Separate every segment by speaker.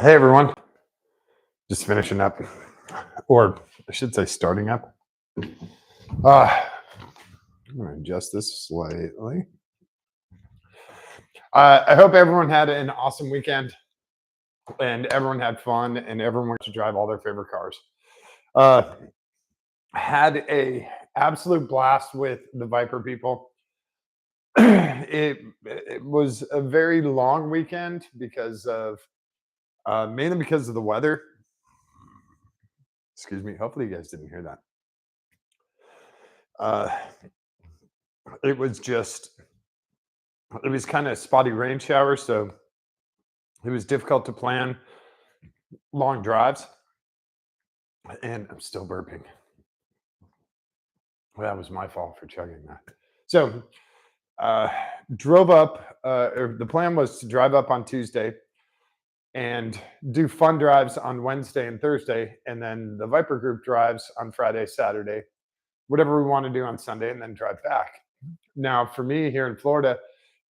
Speaker 1: Hey everyone, just finishing up, or I should say starting up. I'm going to adjust this slightly. I hope everyone had an awesome weekend and everyone had fun and everyone went to drive all their favorite cars. Uh, had a absolute blast with the Viper people. it was a very long weekend because of mainly because of the weather. Excuse me. Hopefully you guys didn't hear that. Uh, it was just it was kind of spotty rain shower, so it was difficult to plan long drives. And I'm still burping. Well, that was my fault for chugging that. So, uh, drove up. Or the plan was to drive up on Tuesday and do fun drives on Wednesday and Thursday, and then the Viper group drives on Friday, Saturday, whatever we want to do on Sunday, and then drive back. Now, for me here in Florida,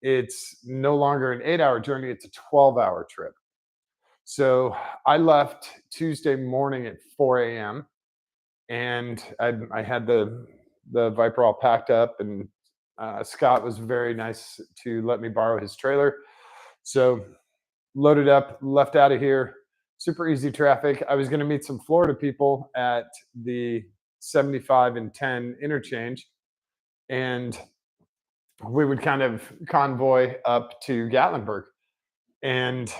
Speaker 1: it's no longer an 8 hour journey, it's a 12-hour trip. So I left Tuesday morning at 4 a.m. and I had the Viper all packed up, and Scott was very nice to let me borrow his trailer. So loaded up, left out of here. Super easy traffic. I was going to meet some Florida people at the 75 and 10 interchange, and we would kind of convoy up to Gatlinburg. And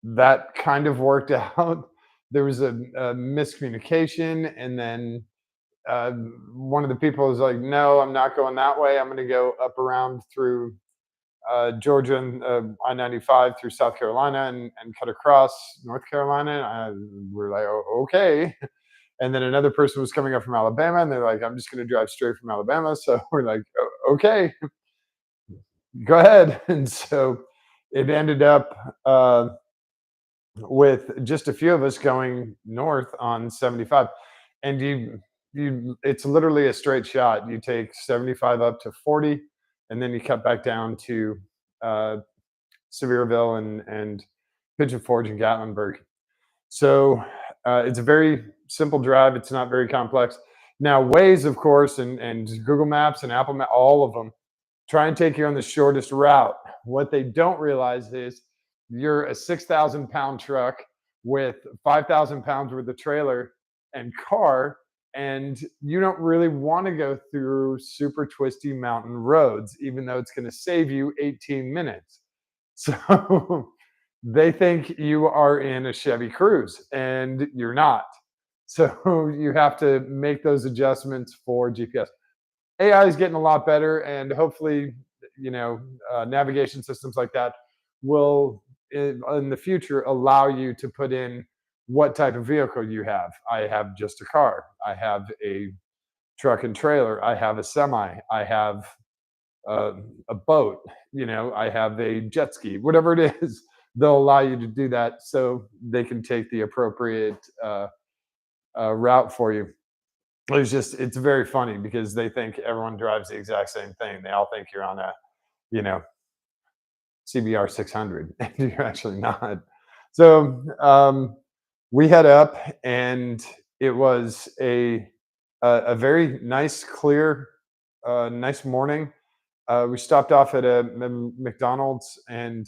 Speaker 1: that kind of worked out. There was a miscommunication, and then uh, one of the people was like, "No, I'm not going that way. I'm going to go up around through Georgia and I-95 through South Carolina and cut across North Carolina." And we're like, "Oh, okay." And then another person was coming up from Alabama, and they're like, "I'm just going to drive straight from Alabama." So we're like, "Okay, go ahead." And so it ended up. With just a few of us going north on 75, and you it's literally a straight shot. You take 75 up to 40, and then you cut back down to uh Sevierville and Pigeon Forge and Gatlinburg. So it's a very simple drive. It's not very complex. Now Waze, of course, and Google Maps and Apple Map, all of them try and take you on the shortest route. What they don't realize is you're a 6,000 pound truck with 5,000 pounds worth of trailer and car, and you don't really want to go through super twisty mountain roads, even though it's going to save you 18 minutes. So they think you are in a Chevy Cruze, and you're not. So you have to make those adjustments for GPS. AI is getting a lot better, and hopefully, navigation systems like that will, in the future, allow you to put in what type of vehicle you have. I have just a car. I have a truck and trailer. I have a semi. I have uh, a boat. I have a jet ski. Whatever it is, they'll allow you to do that so they can take the appropriate route for you. It's very funny because they think everyone drives the exact same thing. They all think you're on a, you know, CBR 600, and you're actually not. So we head up, and it was a very nice, clear, nice morning. We stopped off at a McDonald's, and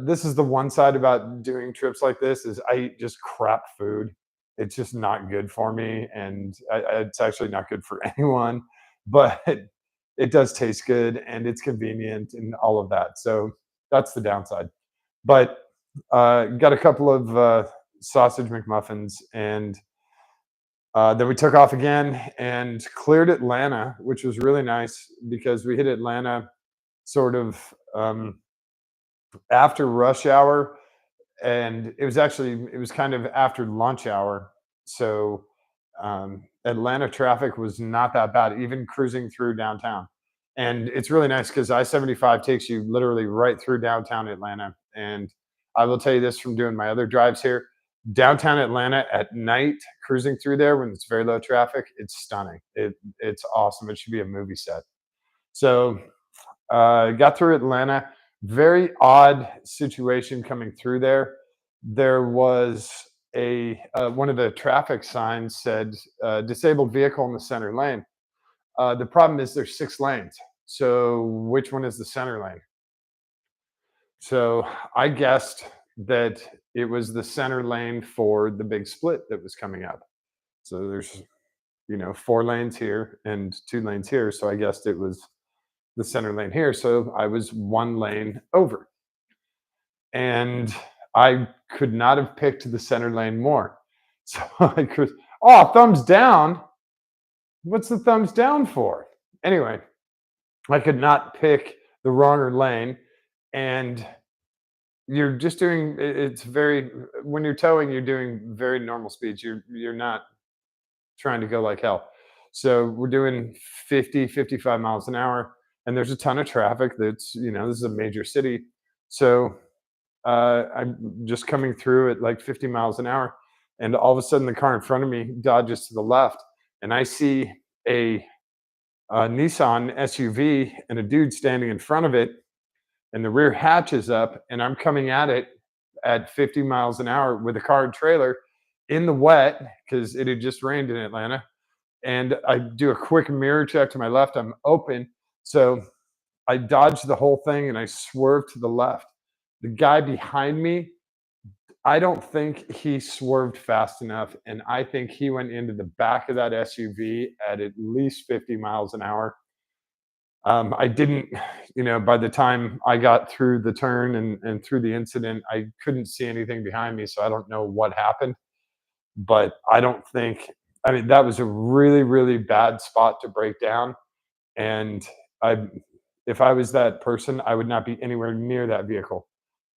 Speaker 1: this is the one side about doing trips like this is I eat just crap food. It's just not good for me, and it's actually not good for anyone. But it does taste good, and it's convenient, and all of that. So that's the downside. But got a couple of sausage McMuffins, and then we took off again and cleared Atlanta, which was really nice because we hit Atlanta sort of after rush hour, and it was kind of after lunch hour. So Atlanta traffic was not that bad, even cruising through downtown. And it's really nice because I-75 takes you literally right through downtown Atlanta. And I will tell you this from doing my other drives here: downtown Atlanta at night, cruising through there when it's very low traffic, it's stunning. It's awesome. It should be a movie set. So got through Atlanta. Very odd situation coming through there. there was a one of the traffic signs said disabled vehicle in the center lane. The problem is there's 6 lanes. So which one is the center lane? So I guessed that it was the center lane for the big split that was coming up. So there's, 4 lanes here and 2 lanes here. So I guessed it was the center lane here. So I was 1 lane over. And I could not have picked the center lane more. So I could, oh, thumbs down. What's the thumbs down for? Anyway, I could not pick the wronger lane. And you're just doing it's very when you're towing, you're doing very normal speeds. You're not trying to go like hell. So we're doing 50, 55 miles an hour, and there's a ton of traffic. This is a major city. So I'm just coming through at like 50 miles an hour, and all of a sudden the car in front of me dodges to the left, and I see a Nissan SUV and a dude standing in front of it, and the rear hatch is up, and I'm coming at it at 50 miles an hour with a car and trailer in the wet because it had just rained in Atlanta. And I do a quick mirror check to my left. I'm open. So I dodged the whole thing and I swerved to the left. The guy behind me, I don't think he swerved fast enough. And I think he went into the back of that SUV at least 50 miles an hour. I didn't, by the time I got through the turn and through the incident, I couldn't see anything behind me. So I don't know what happened, but I don't think, I mean, that was a really, really bad spot to break down. And I, if I was that person, I would not be anywhere near that vehicle.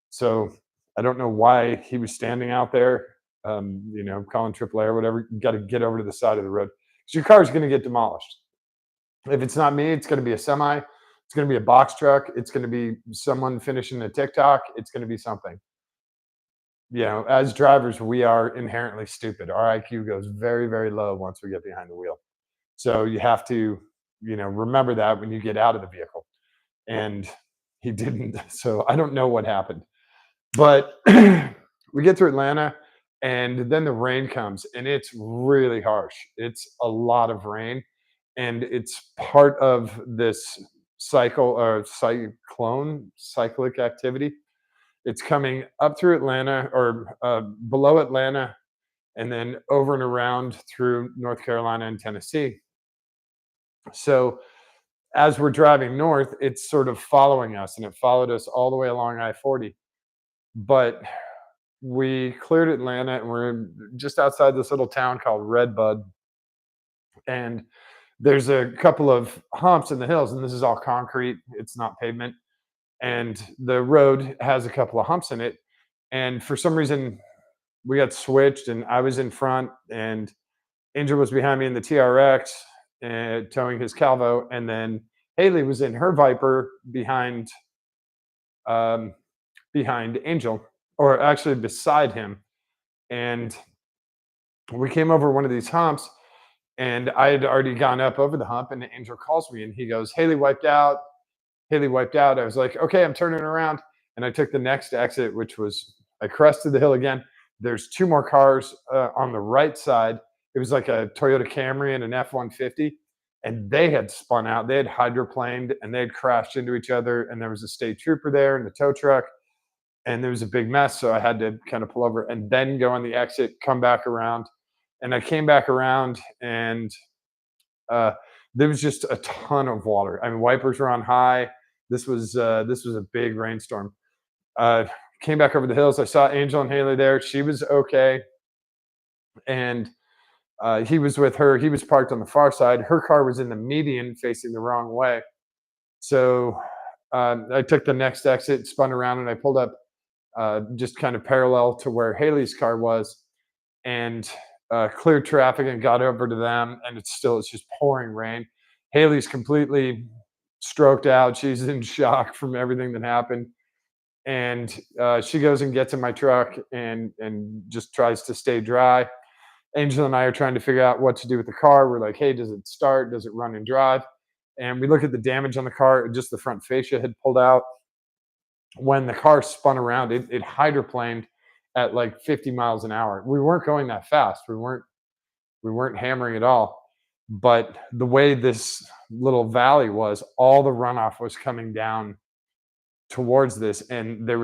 Speaker 1: So I don't know why he was standing out there, calling AAA or whatever. You got to get over to the side of the road because your car is going to get demolished. If it's not me, it's going to be a semi. It's going to be a box truck. It's going to be someone finishing a TikTok. It's going to be something. As drivers, we are inherently stupid. Our IQ goes very, very low once we get behind the wheel. So you have to, remember that when you get out of the vehicle. And he didn't. So I don't know what happened. But we get to Atlanta and then the rain comes and it's really harsh. It's a lot of rain and it's part of this cycle or cyclic activity. It's coming up through Atlanta or below Atlanta and then over and around through North Carolina and Tennessee. So as we're driving north, it's sort of following us and it followed us all the way along I-40. But we cleared Atlanta and we're just outside this little town called Redbud. And there's a couple of humps in the hills, and this is all concrete, it's not pavement. And the road has a couple of humps in it. And for some reason, we got switched, and I was in front, and Angel was behind me in the TRX and towing his Calvo, and then Haley was in her Viper um, behind Angel, or actually beside him. And we came over one of these humps, and I had already gone up over the hump, and Angel calls me, and he goes, "Haley wiped out." Haley wiped out. I was like, "Okay, I'm turning around," and I took the next exit, which was I crested the hill again. There's 2 more cars on the right side. It was like a Toyota Camry and an F-150, and they had spun out. They had hydroplaned, and they had crashed into each other, and there was a state trooper there and the tow truck, and there was a big mess, so I had to kind of pull over and then go on the exit, come back around, and I came back around, and uh, there was just a ton of water. I mean, wipers were on high. This was a big rainstorm. Uh, Came back over the hills. I saw Angel and Haley there. She was okay, and he was with her. He was parked on the far side. Her car was in the median, facing the wrong way. So I took the next exit, spun around, and I pulled up just kind of parallel to where Haley's car was, and cleared traffic and got over to them. And it's just pouring rain. Haley's completely stroked out. She's in shock from everything that happened. And she goes and gets in my truck and just tries to stay dry. Angel and I are trying to figure out what to do with the car. We're like, "Hey, does it start? Does it run and drive?" And we look at the damage on the car. Just the front fascia had pulled out. When the car spun around, it hydroplaned at like 50 miles an hour. We weren't going that fast. We weren't hammering at all. But the way this little valley was, all the runoff was coming down towards this, and there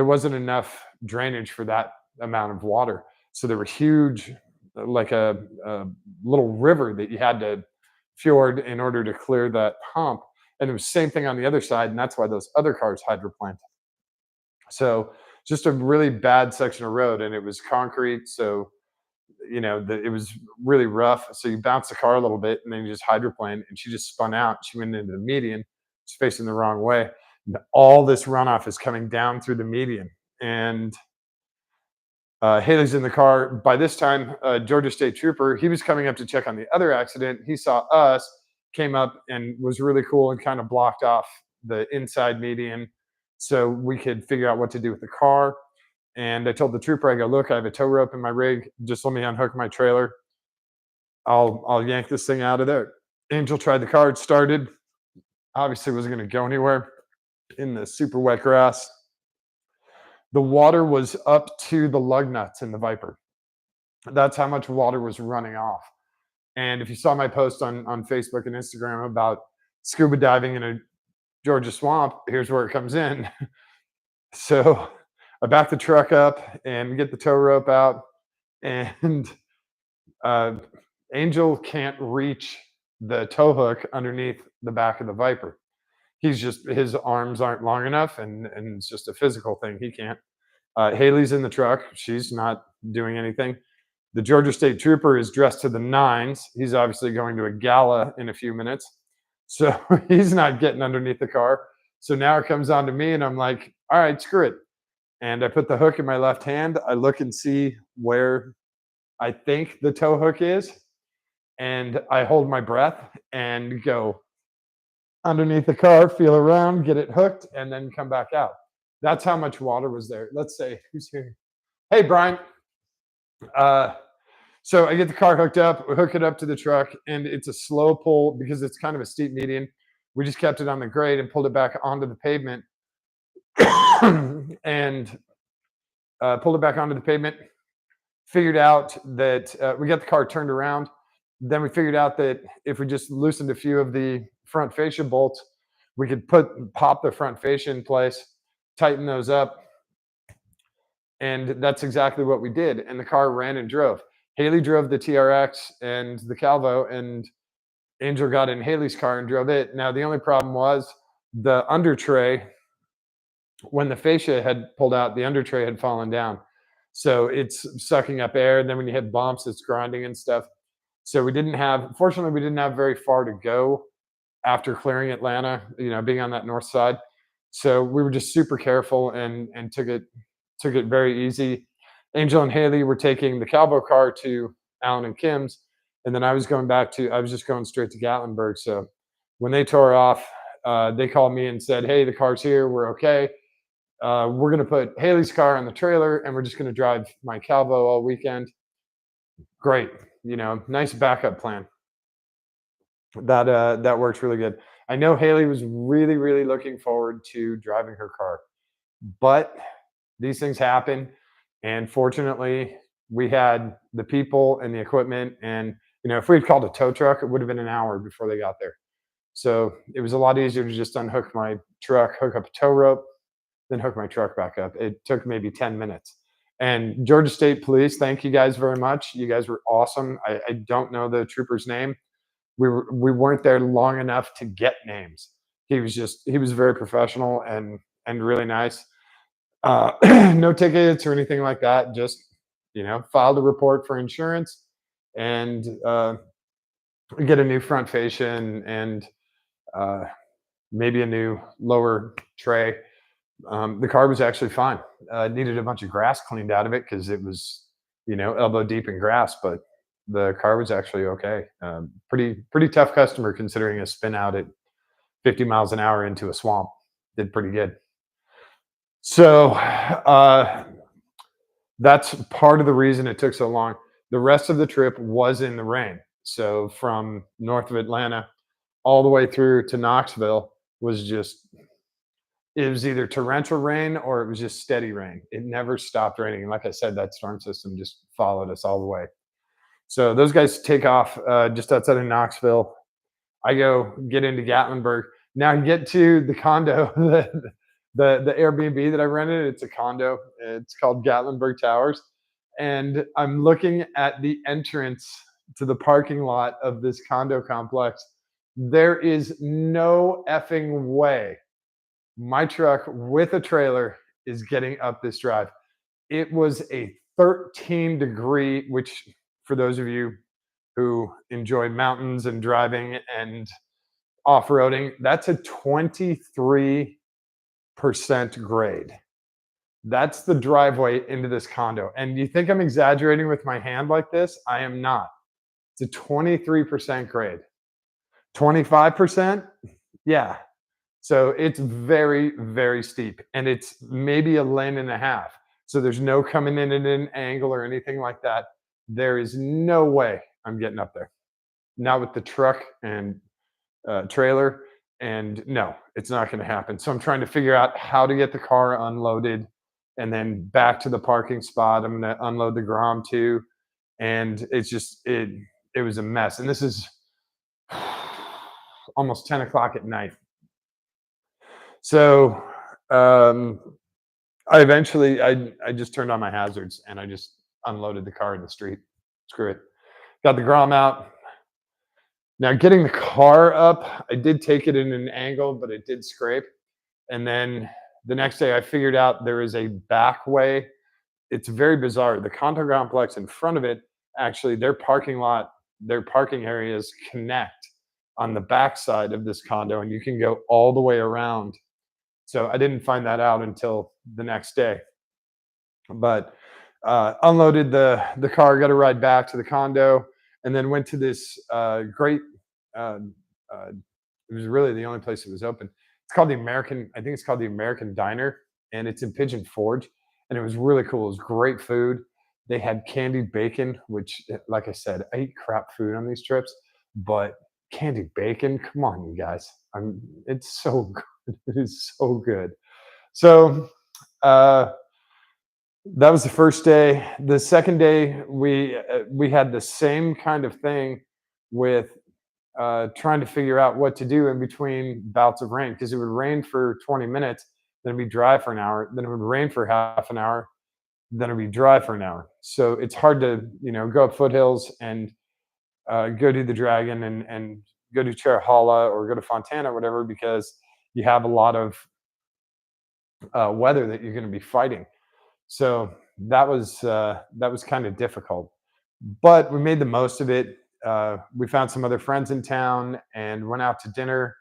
Speaker 1: wasn't enough drainage for that amount of water. So there were huge, like a little river that you had to fjord in order to clear that hump. And it was the same thing on the other side, and that's why those other cars hydroplaned. So just a really bad section of road, and it was concrete. So it was really rough. So you bounce the car a little bit, and then you just hydroplane, and she just spun out. She went into the median, she's facing the wrong way. And all this runoff is coming down through the median, and Haley's in the car. By this time, Georgia State Trooper, he was coming up to check on the other accident. He saw us, came up, and was really cool and kind of blocked off the inside median so we could figure out what to do with the car. And I told the trooper, I go, look, I have a tow rope in my rig. Just let me unhook my trailer. I'll yank this thing out of there. Angel tried the car. It started. Obviously, wasn't going to go anywhere in the super wet grass. The water was up to the lug nuts in the Viper. That's how much water was running off. And if you saw my post on Facebook and Instagram about scuba diving in a Georgia swamp, here's where it comes in. So I back the truck up and get the tow rope out, and Angel can't reach the tow hook underneath the back of the Viper. His arms aren't long enough, and it's just a physical thing. He can't. Haley's in the truck. She's not doing anything. The Georgia State Trooper is dressed to the nines. He's obviously going to a gala in a few minutes. So he's not getting underneath the car. So now it comes on to me, and I'm like, all right, screw it. And I put the hook in my left hand. I look and see where I think the tow hook is. And I hold my breath and go underneath the car, feel around, get it hooked, and then come back out. That's how much water was there. Let's say, who's here? Hey, Brian. So I get the car hooked up, we hook it up to the truck, and it's a slow pull because it's kind of a steep median. We just kept it on the grade and pulled it back onto the pavement and pulled it back onto the pavement. Figured out that we got the car turned around. Then we figured out that if we just loosened a few of the front fascia bolts, we could pop the front fascia in place, tighten those up. And that's exactly what we did. And the car ran and drove. Haley drove the TRX and the Calvo, and Angel got in Haley's car and drove it. Now, the only problem was the under tray, when the fascia had pulled out, the under tray had fallen down. So it's sucking up air. And then when you hit bumps, it's grinding and stuff. So fortunately, we didn't have very far to go after clearing Atlanta, being on that north side. So we were just super careful and took it very easy. Angel and Haley were taking the Calvo car to Alan and Kim's, and then I was just going straight to Gatlinburg. So when they tore off, they called me and said, hey, the car's here, we're okay. We're going to put Haley's car on the trailer, and we're just going to drive my Calvo all weekend. Great. Nice backup plan. That works really good. I know Haley was really, really looking forward to driving her car, but these things happen. And fortunately, we had the people and the equipment. And, if we had called a tow truck, it would have been an hour before they got there. So it was a lot easier to just unhook my truck, hook up a tow rope, then hook my truck back up. It took maybe 10 minutes. And Georgia State Police, thank you guys very much. You guys were awesome. I don't know the trooper's name. We weren't there long enough to get names. He was very professional and really nice. No tickets or anything like that. Just, filed a report for insurance and get a new front fascia and maybe a new lower tray. The car was actually fine. Needed a bunch of grass cleaned out of it because it was, elbow deep in grass, but the car was actually okay. Pretty tough customer considering a spin out at 50 miles an hour into a swamp. Did pretty good. So that's part of the reason it took so long. The rest of the trip was in the rain. So from north of Atlanta all the way through to Knoxville was just, it was either torrential rain or it was just steady rain. It never stopped raining. And like I said, that storm system just followed us all the way. So those guys take off just outside of Knoxville. I go get into Gatlinburg. Now I get to the condo, the Airbnb that I rented. It's a condo. It's called Gatlinburg Towers, and I'm looking at the entrance to the parking lot of this condo complex. There is no effing way my truck with a trailer is getting up this drive. It was a 13-degree, which for those of you who enjoy mountains and driving and off-roading, that's a 23% grade. That's the driveway into this condo. And you think I'm exaggerating with my hand like this? I am not. It's a 23% grade. 25%? Yeah. So it's very, very steep. And it's maybe a lane and a half. So there's no coming in at an angle or anything like that. There is no way I'm getting up there. Not with the truck and trailer. And no, it's not going to happen. So I'm trying to figure out how to get the car unloaded and then back to the parking spot. I'm going to unload the Grom too. And it's just, it was a mess. And this is almost 10 o'clock at night. So I eventually, I just turned on my hazards and I just unloaded the car in the street. Screw it. Got the Grom out. Now getting the car up, I did take it in an angle, but it did scrape. And then the next day I figured out there is a back way. It's very bizarre. The condo complex in front of it, actually their parking lot, their parking areas connect on the back side of this condo and you can go all the way around. So I didn't find that out until the next day. But unloaded the car, got a ride back to the condo, and then went to this great. Uh, it was really the only place that was open. It's called the American. I think it's called the American Diner, and it's in Pigeon Forge, and it was really cool. It was great food. They had candied bacon, which, like I said, I eat crap food on these trips, but candied bacon, come on, you guys. It's so good. It is so good. So uh, that was the first day. The second day, we had the same kind of thing with trying to figure out what to do in between bouts of rain because it would rain for 20 minutes, then it'd be dry for an hour, then it would rain for half an hour, then it'd be dry for an hour. So it's hard to go up foothills and go to the Dragon and go to Cherahalla or go to Fontana or whatever because you have a lot of weather that you're going to be fighting. So that was kind of difficult, but we made the most of it. We found some other friends in town and went out to dinner.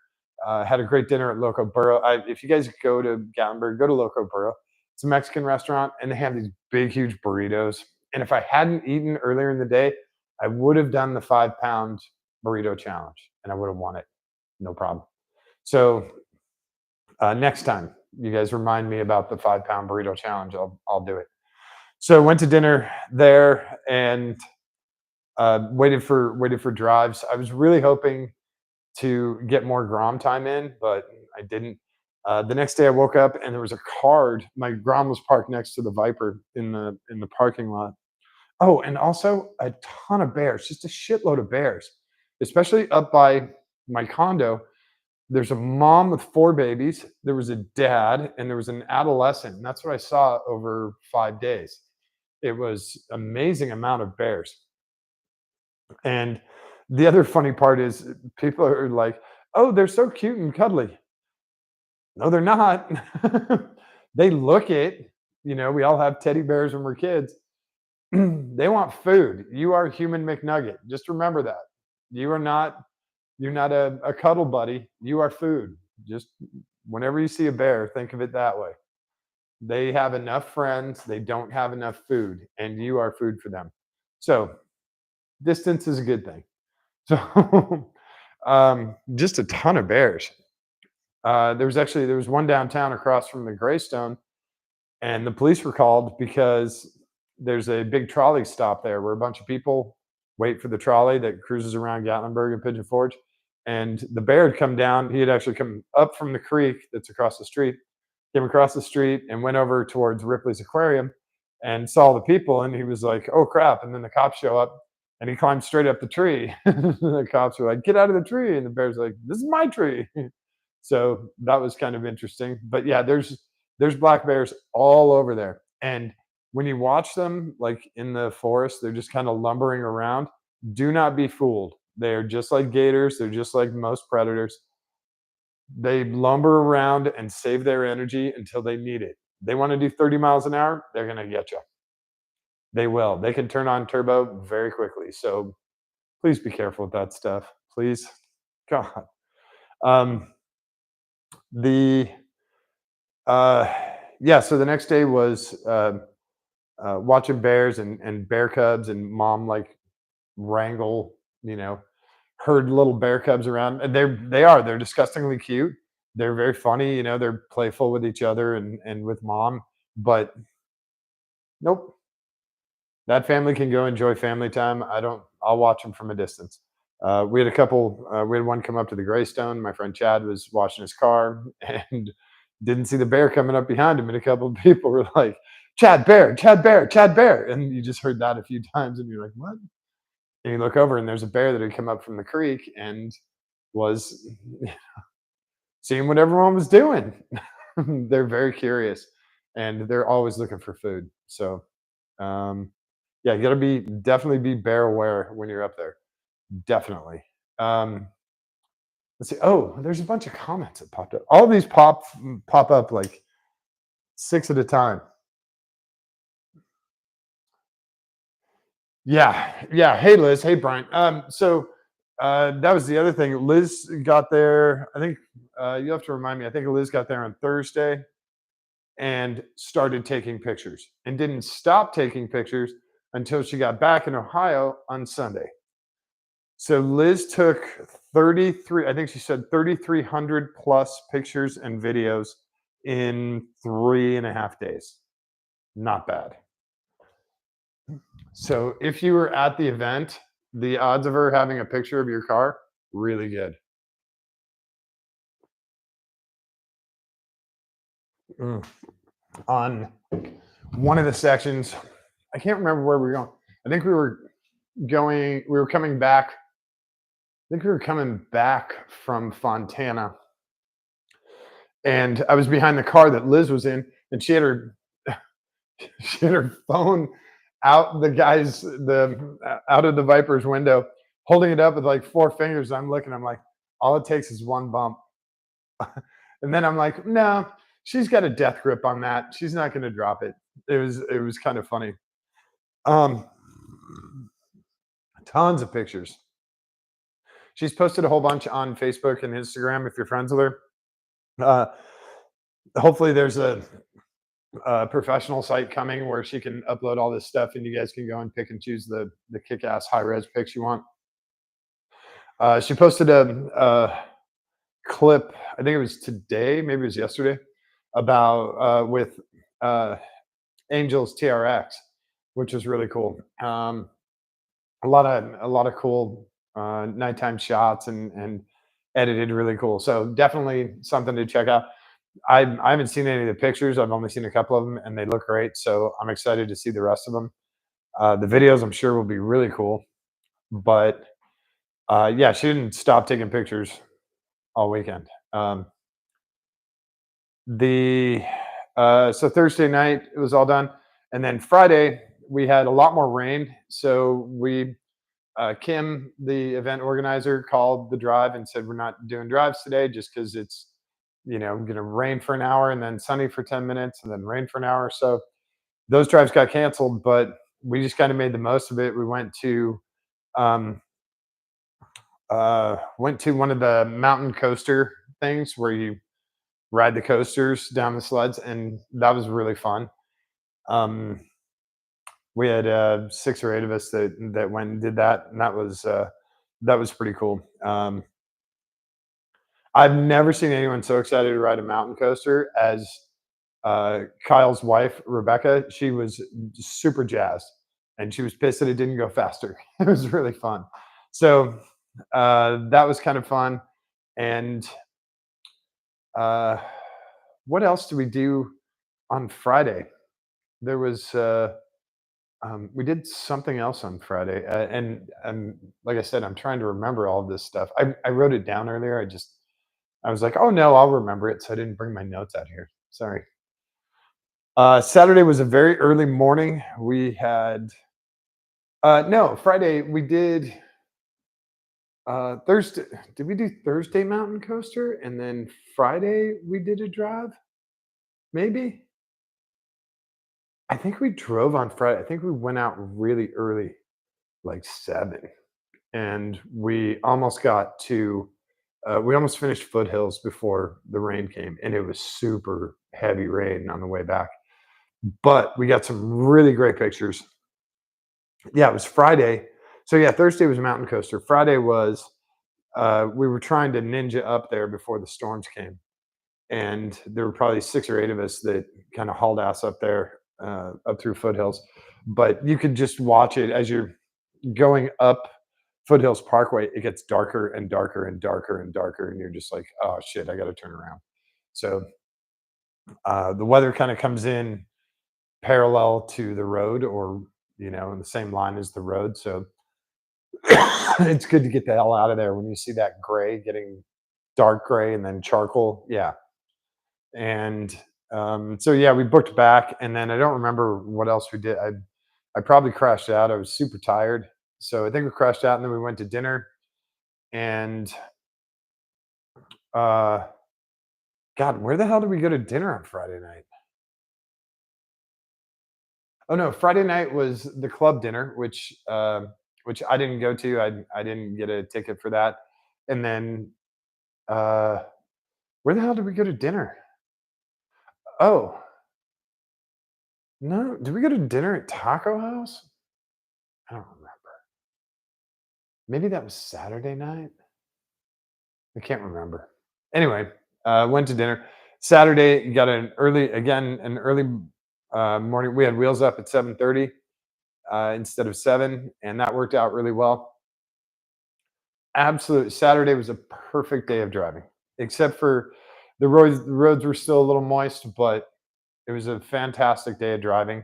Speaker 1: Had a great dinner at Loco Burro. If you guys go to Gatlinburg, go to Loco Burro. It's a Mexican restaurant, and they have these big, huge burritos. And if I hadn't eaten earlier in the day, I would have done the 5-pound burrito challenge, and I would have won it, no problem. So next time, you guys remind me about the 5-pound burrito challenge. I'll do it. So went to dinner there and waited for drives. I was really hoping to get more Grom time in, but I didn't. The next day I woke up and there was a card. My Grom was parked next to the Viper in the parking lot. Oh, and also a ton of bears, just a shitload of bears, especially up by my condo. There's a mom with 4 babies. There was a dad, and there was an adolescent. And that's what I saw over 5 days. It was amazing amount of bears. And the other funny part is people are like, "Oh, they're so cute and cuddly." No, they're not. They look it. We all have teddy bears when we're kids. They want food. You are human McNugget. Just remember that. You are not you're not a cuddle buddy. You are food. Just whenever you see a bear, think of it that way. They have enough friends. They don't have enough food, and you are food for them. So distance is a good thing. So just a ton of bears. There was one downtown across from the Greystone, and the police were called because there's a big trolley stop there where a bunch of people wait for the trolley that cruises around Gatlinburg and Pigeon Forge. And the bear had come down. He had actually come up from the creek that's across the street, came across the street and went over towards Ripley's Aquarium and saw the people. And he was like, oh crap. And then the cops show up and he climbed straight up the tree. The cops were like, get out of the tree. And the bear's like, this is my tree. So that was kind of interesting. But yeah, there's black bears all over there. And when you watch them like in the forest, they're just kind of lumbering around. Do not be fooled. They're just like gators, they're just like most predators. They lumber around and save their energy until they need it. They want to do 30 miles an hour, they're going to get you. They will. They can turn on turbo very quickly. So please be careful with that stuff. Please. God. Um, the yeah, so the next day was watching bears and bear cubs and mom like wrangle, you know, herd little bear cubs around. And they're disgustingly cute. They're very funny, they're playful with each other and with mom. But nope, that family can go enjoy family time. I'll watch them from a distance. We had one come up to the Greystone. My friend Chad was washing his car and didn't see the bear coming up behind him. And a couple of people were like, Chad Bear, Chad Bear, Chad Bear. And you just heard that a few times and you're like, what? And you look over and there's a bear that had come up from the creek and was seeing what everyone was doing. They're very curious and they're always looking for food. So, yeah, you got to be definitely be bear aware when you're up there. Definitely. Um, let's see. Oh, there's a bunch of comments that popped up. All these pop up like six at a time. Yeah, yeah. Hey, Liz. Hey, Brian. So that was the other thing. Liz got there. I think you have to remind me. I think Liz got there on Thursday and started taking pictures and didn't stop taking pictures until she got back in Ohio on Sunday. So Liz took 33, I think she said 3,300 plus pictures and videos in 3.5 days. Not bad. So if you were at the event, the odds of her having a picture of your car, really good. Mm. On one of the sections, I can't remember where we were going. I think we were coming back. I think we were coming back from Fontana. And I was behind the car that Liz was in, and she had her she had her phone out out of the Viper's window, holding it up with like four fingers. I'm looking, I'm like, all it takes is one bump. And then I'm like, no, she's got a death grip on that. She's not gonna drop it. It was kind of funny. Um Tons of pictures. She's posted a whole bunch on Facebook and Instagram if you're friends with her. Uh hopefully there's a professional site coming where she can upload all this stuff and you guys can go and pick and choose the kick-ass high-res pics you want. She posted a clip, I think it was today, maybe it was yesterday, about with Angels TRX, which was really cool. A lot of cool nighttime shots and edited really cool. So definitely something to check out. I haven't seen any of the pictures. I've only seen a couple of them, and they look great. So I'm excited to see the rest of them. The videos, I'm sure, will be really cool. But yeah, she didn't stop taking pictures all weekend. The So Thursday night it was all done, and then Friday we had a lot more rain. So Kim, the event organizer, called the drive and said we're not doing drives today just because it's going to rain for an hour and then sunny for 10 minutes and then rain for an hour. So those drives got canceled, but we just kind of made the most of it. We um, went to one of the mountain coaster things where you ride the coasters down the sleds, and that was really fun. Um, we had 6 or 8 of us that went and did that, and that was pretty cool. I've never seen anyone so excited to ride a mountain coaster as Kyle's wife, Rebecca. She was super jazzed, and she was pissed that it didn't go faster. It was really fun. So that was kind of fun, and uh, what else did we do on Friday? There was we did something else on Friday, and like I said, I'm trying to remember all of this stuff. I wrote it down earlier. I was like, oh no, I'll remember it, so I didn't bring my notes out here. Sorry. Saturday was a very early morning. We had no Friday. We did Thursday. Did we do Thursday Mountain Coaster, and then Friday we did a drive? Maybe. I think we drove on Friday. I think we went out really early, like 7, and we almost finished Foothills before the rain came, and it was super heavy rain on the way back. But we got some really great pictures. Yeah, it was Friday. So yeah, Thursday was Mountain Coaster. Friday was we were trying to ninja up there before the storms came, and there were probably 6 or 8 of us that kind of hauled ass up there, up through Foothills. But you could just watch it as you're going up Foothills Parkway. It gets darker and darker and darker and darker, and you're just like, "Oh shit, I got to turn around." So the weather kind of comes in parallel to the road, or in the same line as the road. So it's good to get the hell out of there when you see that gray getting dark gray and then charcoal. Yeah, and so yeah, we booked back, and then I don't remember what else we did. I probably crashed out. I was super tired, so I think we crashed out, and then we went to dinner. And uh, God, where the hell did we go to dinner on Friday night? Oh no, Friday night was the club dinner, which I didn't go to. I didn't get a ticket for that. And then uh, where the hell did we go to dinner? Oh no, did we go to dinner at Taco House? I don't remember. Maybe that was Saturday night. I can't remember. Anyway, went to dinner. Saturday, got an early morning. We had wheels up at 7:30 instead of 7, and that worked out really well. Absolutely, Saturday was a perfect day of driving, except for the roads were still a little moist, but it was a fantastic day of driving.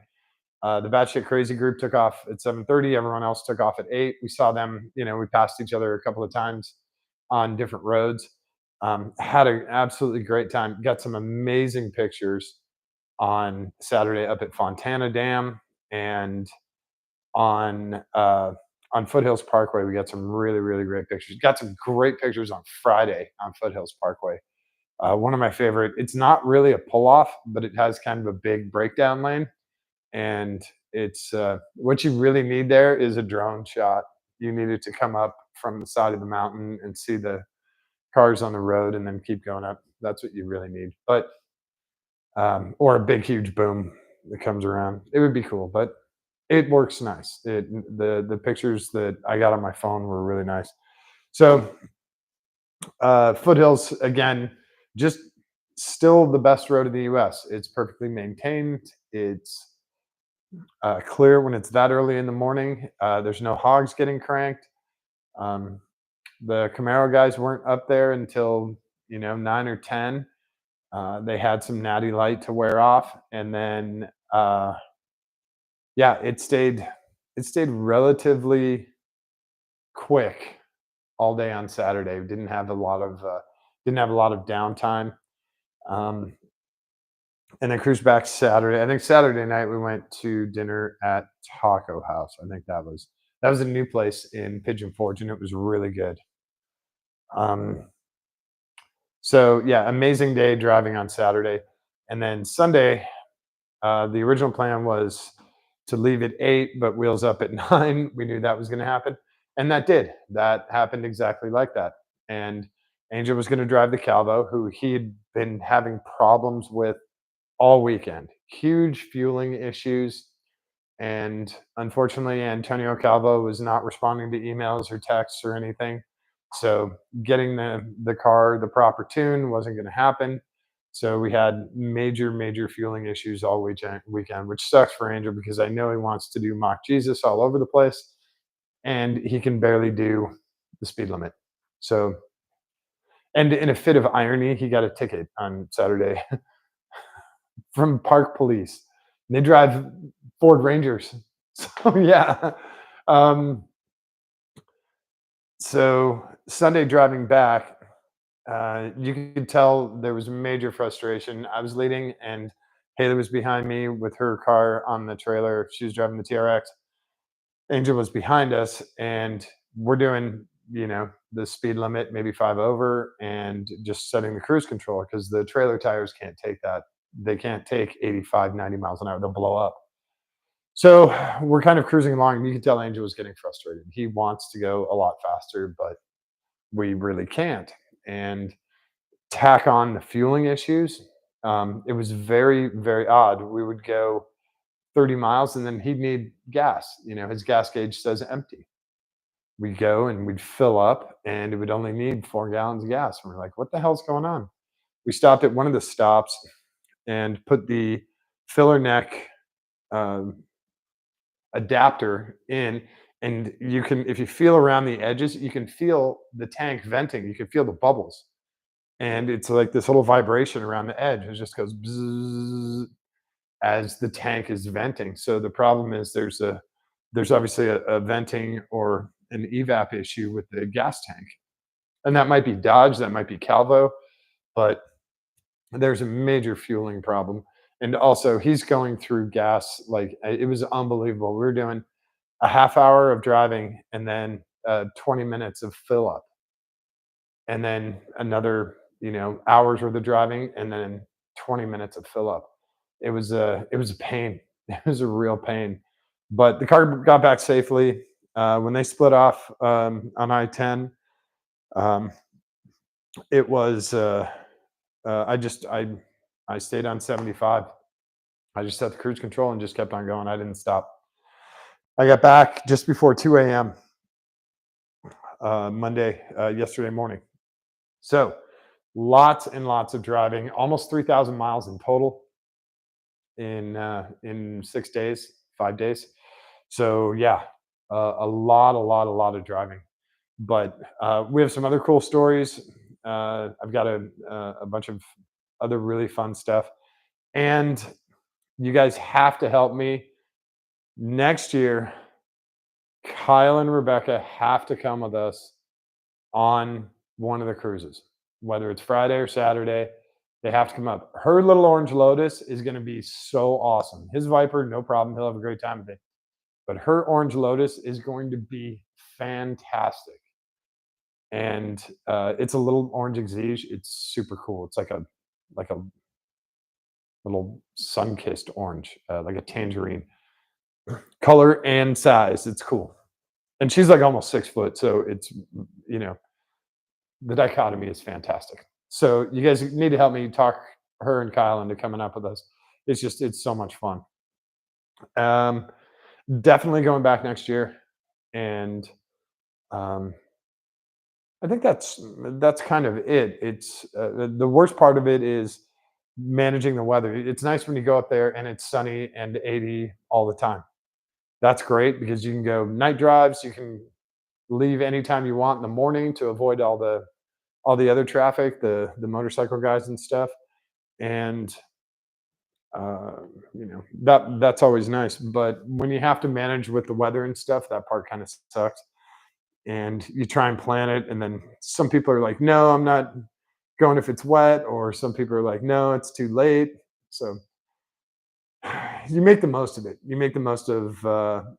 Speaker 1: The Batshit Crazy group took off at 7:30. Everyone else took off at 8. We saw them. We passed each other a couple of times on different roads. Had an absolutely great time. Got some amazing pictures on Saturday up at Fontana Dam, and on Foothills Parkway. We got some really really great pictures. Got some great pictures on Friday on Foothills Parkway. One of my favorite. It's not really a pull off, but it has kind of a big breakdown lane, and it's what you really need there is a drone shot. You need it to come up from the side of the mountain and see the cars on the road, and then keep going up. That's what you really need. But or a big huge boom that comes around. It would be cool, but it works nice. The pictures that I got on my phone were really nice. So Foothills again, just still the best road in the U.S. It's perfectly maintained. It's clear when it's that early in the morning. There's no hogs getting cranked. Um, the Camaro guys weren't up there until 9 or 10. They had some natty light to wear off, and then yeah, it stayed relatively quick all day on Saturday. Didn't have a lot of downtime. Um, and then cruised back Saturday. I think Saturday night we went to dinner at Taco House. I think that was a new place in Pigeon Forge, and it was really good. Um, so yeah, amazing day driving on Saturday, and then Sunday. The original plan was to leave at 8, but wheels up at 9. We knew that was going to happen, and that did. That happened exactly like that. And Angel was going to drive the Calvo, who he'd been having problems with all weekend. Huge fueling issues. And unfortunately, Antonio Calvo was not responding to emails or texts or anything. So getting the car the proper tune wasn't going to happen. So we had major, major fueling issues all weekend, which sucks for Angel because I know he wants to do mock Jesus all over the place, and he can barely do the speed limit. So, and in a fit of irony, he got a ticket on Saturday from Park Police. And they drive Ford Rangers. So yeah. Um, so Sunday driving back, you could tell there was major frustration. I was leading, and Haley was behind me with her car on the trailer. She was driving the TRX. Angel was behind us, and we're doing, the speed limit, maybe five over, and just setting the cruise control because the trailer tires can't take that. They can't take 85, 90 miles an hour. They'll blow up. So we're kind of cruising along, and you can tell Angel was getting frustrated. He wants to go a lot faster, but we really can't. And tack on the fueling issues. It was very, very odd. We would go 30 miles and then he'd need gas. His gas gauge says empty. We'd go and we'd fill up and it would only need 4 gallons of gas. And we're like, what the hell's going on? We stopped at one of the stops and put the filler neck um, adapter in. And you can, if you feel around the edges, you can feel the tank venting. You can feel the bubbles. And it's like this little vibration around the edge. It just goes bzzz as the tank is venting. So the problem is there's obviously a venting or an evap issue with the gas tank. And that might be Dodge, that might be Calvo, but there's a major fueling problem. And also he's going through gas like it was unbelievable. We were doing a half hour of driving and then 20 minutes of fill up and then another, hours worth of driving and then 20 minutes of fill up. It was a pain. It was a real pain. But the car got back safely. When they split off on I-10, um, it was I stayed on 75. I just set the cruise control and just kept on going. I didn't stop. I got back just before 2 a.m. Monday, yesterday morning. So lots and lots of driving, almost 3,000 miles in total in 6 days, 5 days. So yeah, a lot of driving. But we have some other cool stories. I've got a bunch of other really fun stuff, and you guys have to help me next year. Kyle and Rebecca have to come with us on one of the cruises, whether it's Friday or Saturday. They have to come up. Her little orange Lotus is going to be so awesome. His Viper, no problem. He'll have a great time with it. But her orange Lotus is going to be fantastic. And it's a little orange exige. It's super cool. It's like a little sun-kissed orange, like a tangerine color and size. It's cool. And she's like almost 6 foot, so it's you know the dichotomy is fantastic. So you guys need to help me talk her and Kyle into coming up with us. It's so much fun. Um, Definitely going back next year, and um, I think that's kind of it. It's the worst part of it is managing the weather. It's nice when you go up there and it's sunny and 80 all the time. That's great because you can go night drives. You can leave anytime you want in the morning to avoid all the other traffic, the motorcycle guys and stuff. And uh, that's always nice. But when you have to manage with the weather and stuff, that part kind of sucks. And you try and plan it, and then some people are like, "No, I'm not going if it's wet," or some people are like, "No, it's too late." So you make the most of it. You make the most of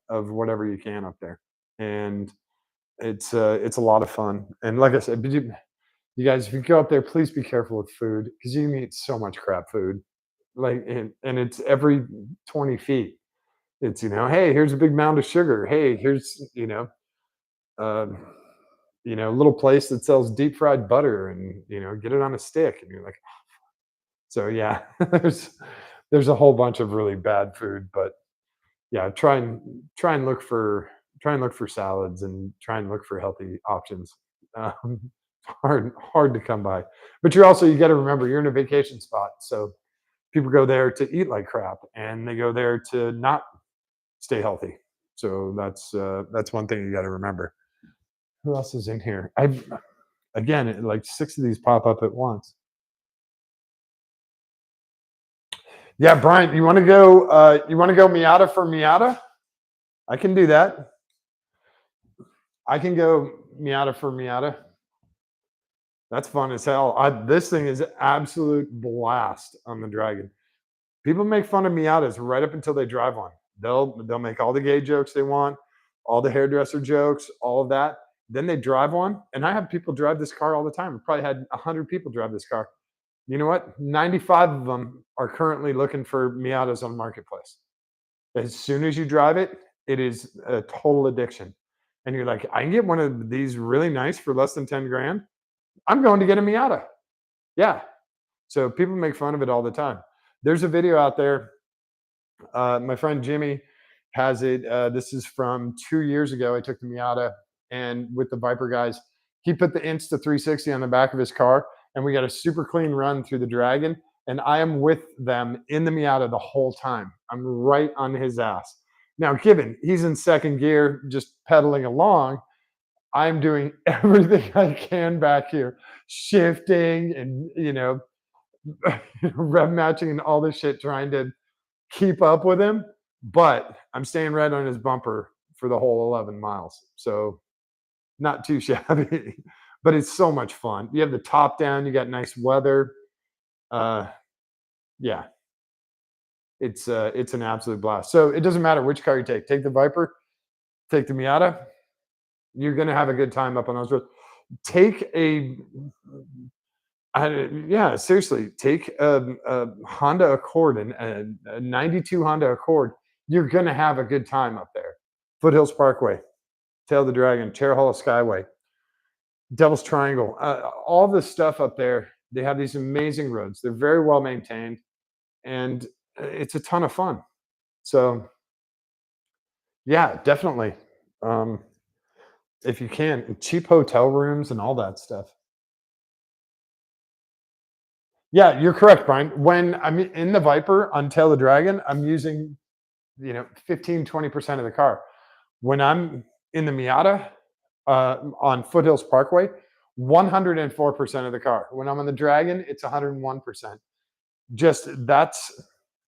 Speaker 1: whatever you can up there, and it's a lot of fun. And like I said, but you guys, if you go up there, please be careful with food because you can eat so much crap food. Like, and it's every 20 feet. It's hey, here's a big mound of sugar. Hey, here's um, little place that sells deep fried butter, and get it on a stick, and you're like, so yeah, there's a whole bunch of really bad food, but yeah, try and look for salads and try and look for healthy options. Um, hard to come by, but you got to remember you're in a vacation spot, so people go there to eat like crap, and they go there to not stay healthy. So that's one thing you got to remember. Who else is in here? Like 6 of these pop up at once. Yeah, Brian, you want to go? You want to go Miata for Miata? I can do that. I can go Miata for Miata. That's fun as hell. This thing is absolute blast on the Dragon. People make fun of Miatas right up until they drive one. They'll make all the gay jokes they want, all the hairdresser jokes, all of that. Then they drive one, and I have people drive this car all the time. I've probably had 100 people drive this car. You know what? 95 of them are currently looking for Miatas on Marketplace. As soon as you drive it, it is a total addiction. And you're like, I can get one of these really nice for less than 10 grand. I'm going to get a Miata. Yeah. So people make fun of it all the time. There's a video out there. My friend Jimmy has it. This is from 2 years ago. I took the Miata and with the Viper guys, he put the Insta 360 on the back of his car, and we got a super clean run through the Dragon. And I am with them in the Miata the whole time. I'm right on his ass. Now, given he's in second gear, just pedaling along, I'm doing everything I can back here, shifting and rev matching and all this shit, trying to keep up with him. But I'm staying right on his bumper for the whole 11 miles. So not too shabby, but it's so much fun. You have the top down, you got nice weather. Uh, yeah, it's an absolute blast. So it doesn't matter which car you take. Take the Viper, take the Miata. You're gonna have a good time up on those roads. Take a yeah, seriously, take a Honda Accord and a 92 Honda Accord. You're going to have a good time up there. Foothills Parkway, Tail of the Dragon, Terra Skyway, Devil's Triangle, all this stuff up there. They have these amazing roads. They're very well maintained, and it's a ton of fun. So, yeah, definitely. Um, if you can, cheap hotel rooms and all that stuff. Yeah, you're correct, Brian. When I'm in the Viper on Tail of the Dragon, I'm using 15-20% of the car. When I'm in the Miata on Foothills Parkway, 104% of the car. When I'm on the Dragon, it's 101%. Just that's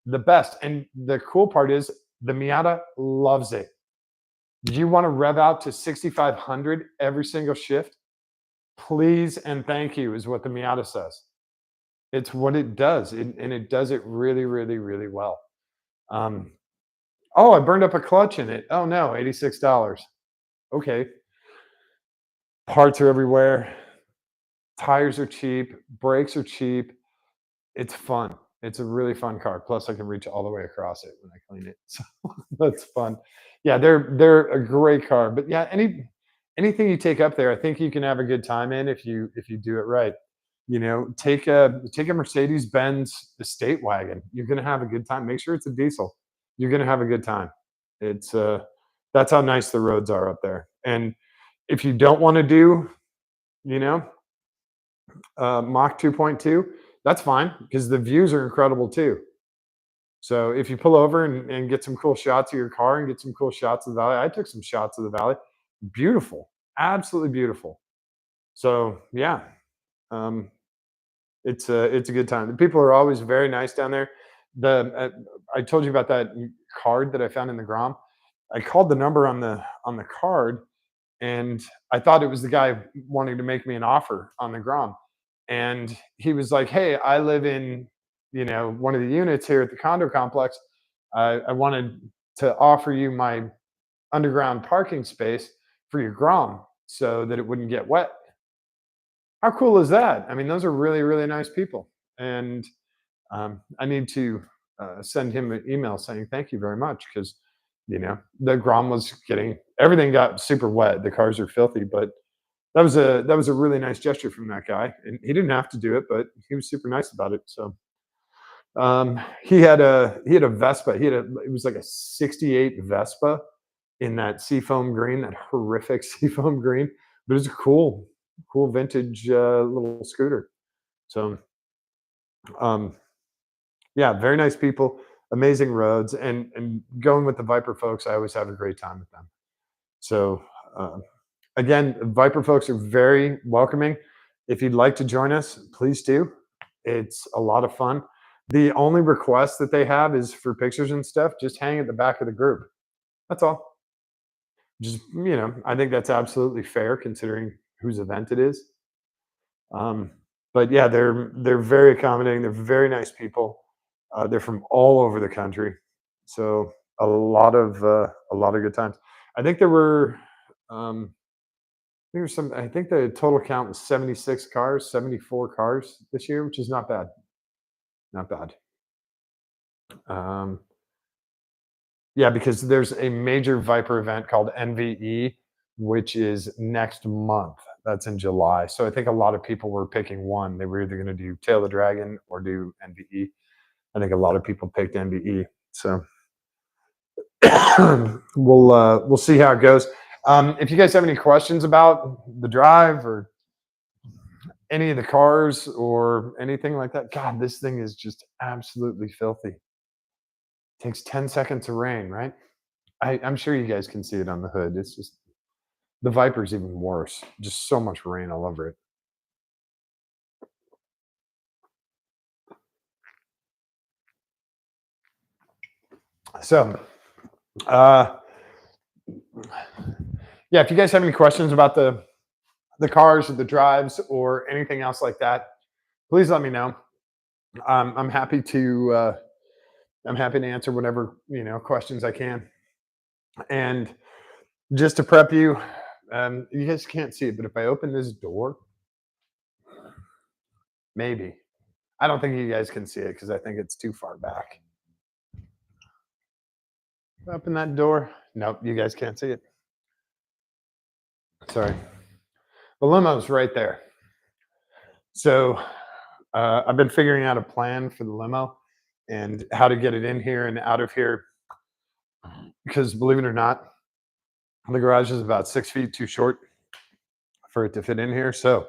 Speaker 1: the best. And the cool part is the Miata loves it. Do you want to rev out to 6,500 every single shift? Please and thank you is what the Miata says. It's what it does, and it does it really, really, really well. Um, oh, I burned up a clutch in it. Oh no, $86. Okay. Parts are everywhere. Tires are cheap. Brakes are cheap. It's fun. It's a really fun car. Plus, I can reach all the way across it when I clean it. So that's fun. Yeah, they're a great car. But yeah, anything you take up there, I think you can have a good time in if you do it right. Take a Mercedes Benz estate wagon. You're gonna have a good time. Make sure it's a diesel. You're gonna have a good time. It's that's how nice the roads are up there. And if you don't want to do, you know, Mach 2.2, that's fine because the views are incredible too. So if you pull over and get some cool shots of your car and get some cool shots of the valley, I took some shots of the valley. Beautiful, absolutely beautiful. So yeah, um, it's a good time. The people are always very nice down there. I told you about that card that I found in the Grom. I called the number on the card, and I thought it was the guy wanting to make me an offer on the Grom. And he was like, "Hey, I live in one of the units here at the condo complex. I wanted to offer you my underground parking space for your Grom so that it wouldn't get wet." How cool is that? I mean, those are really, really nice people. And I need to send him an email saying thank you very much because, the Grom was getting everything got super wet. The cars are filthy, but that was a really nice gesture from that guy. And he didn't have to do it, but he was super nice about it. So he had a Vespa. It was like a '68 Vespa in that seafoam green, that horrific seafoam green. But it was a cool vintage little scooter. So um, yeah, very nice people, amazing roads, and going with the Viper folks, I always have a great time with them. So uh, again, Viper folks are very welcoming. If you'd like to join us, please do. It's a lot of fun. The only request that they have is for pictures and stuff. Just hang at the back of the group. That's all. Just I think that's absolutely fair considering whose event it is. Um, but yeah, they're very accommodating. They're very nice people. They're from all over the country, so a lot of good times. I think there were, there's some. I think the total count was 76 cars, 74 cars this year, which is not bad. Not bad. Um, yeah, because there's a major Viper event called NVE, which is next month. That's in July. So I think a lot of people were picking one. They were either going to do Tail of the Dragon or do NVE. I think a lot of people picked NVE. So we'll see how it goes. If you guys have any questions about the drive or any of the cars or anything like that, God, this thing is just absolutely filthy. Takes 10 seconds of rain, right? I'm sure you guys can see it on the hood. It's just the Viper's even worse. Just so much rain all over it. So, uh, yeah, if you guys have any questions about the cars or the drives or anything else like that, please let me know. I'm happy to answer whatever questions I can. And just to prep you, you guys can't see it, but if I open this door, maybe I don't think you guys can see it because I think it's too far back. Open that door. Nope, you guys can't see it. Sorry. The limo's right there. So I've been figuring out a plan for the limo and how to get it in here and out of here because believe it or not, the garage is about 6 feet too short for it to fit in here. So,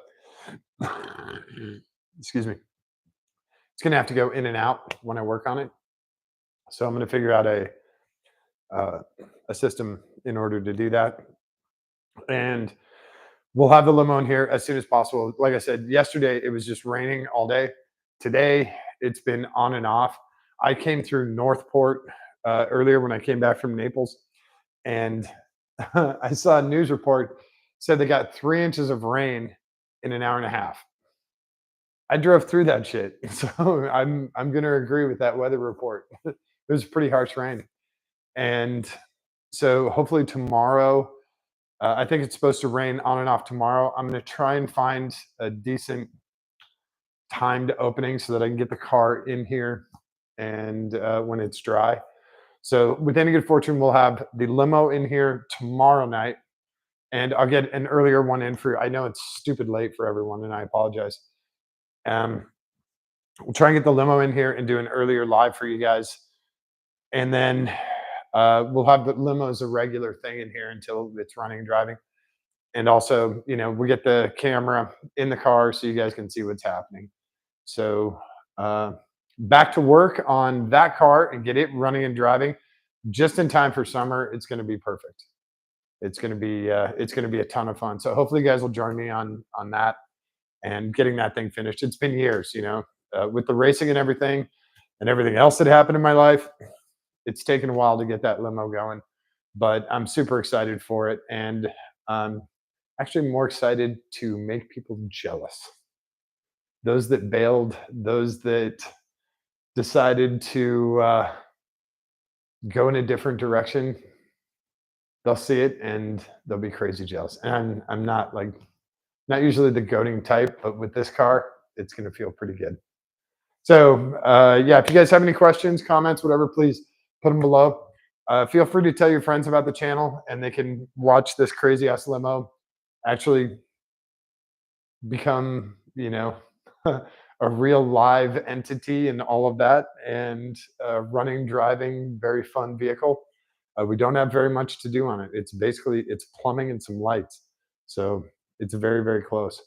Speaker 1: excuse me, it's going to have to go in and out when I work on it. So I'm going to figure out uh, a system in order to do that. And we'll have the limo in here as soon as possible. Like I said, yesterday it was just raining all day. Today it's been on and off. I came through Northport earlier when I came back from Naples, and I saw a news report said they got 3 inches of rain in an hour and a half. I drove through that shit, so I'm gonna agree with that weather report. It was pretty harsh rain, and so hopefully tomorrow I think it's supposed to rain on and off tomorrow. I'm going to try and find a decent timed opening so that I can get the car in here and when it's dry. So, with any good fortune, we'll have the limo in here tomorrow night, and I'll get an earlier one in for. I know it's stupid late for everyone, and I apologize. Um, we'll try and get the limo in here and do an earlier live for you guys, and then we'll have the limo as a regular thing in here until it's running and driving. And also, we get the camera in the car so you guys can see what's happening. So, back to work on that car and get it running and driving just in time for summer. It's going to be perfect. It's going to be a ton of fun. So hopefully you guys will join me on that and getting that thing finished. It's been years, with the racing and everything else that happened in my life. It's taken a while to get that limo going, but I'm super excited for it, and actually more excited to make people jealous. Those that bailed, those that decided to go in a different direction, they'll see it and they'll be crazy jealous. And I'm not usually the goading type, but with this car, it's going to feel pretty good. So yeah, if you guys have any questions, comments, whatever, please put them below. Feel free to tell your friends about the channel, and they can watch this crazy ass limo actually become, a real live entity and all of that, and running, driving, very fun vehicle. We don't have very much to do on it. It's plumbing and some lights, so it's very very close.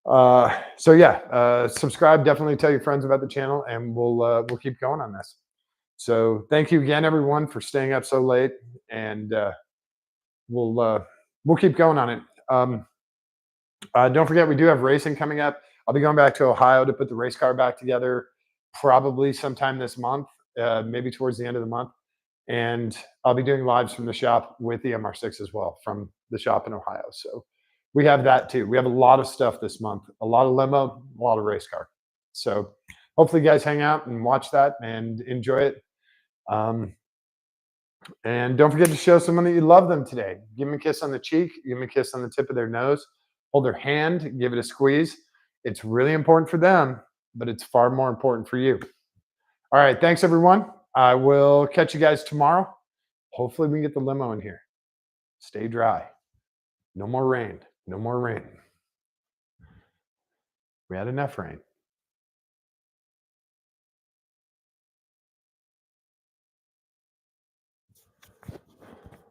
Speaker 1: So yeah, subscribe. Definitely tell your friends about the channel, and we'll keep going on this. So thank you again, everyone, for staying up so late, and we'll uh, we'll keep going on it. Don't forget, we do have racing coming up. I'll be going back to Ohio to put the race car back together probably sometime this month, maybe towards the end of the month. And I'll be doing lives from the shop with the MR6 as well from the shop in Ohio. So we have that too. We have a lot of stuff this month, a lot of limo, a lot of race car. So hopefully you guys hang out and watch that and enjoy it. Um, and don't forget to show someone that you love them today. Give them a kiss on the cheek, give them a kiss on the tip of their nose, hold their hand, give it a squeeze. It's really important for them, but it's far more important for you. All right. Thanks, everyone. I will catch you guys tomorrow. Hopefully, we can get the limo in here. Stay dry. No more rain. No more rain. We had enough rain.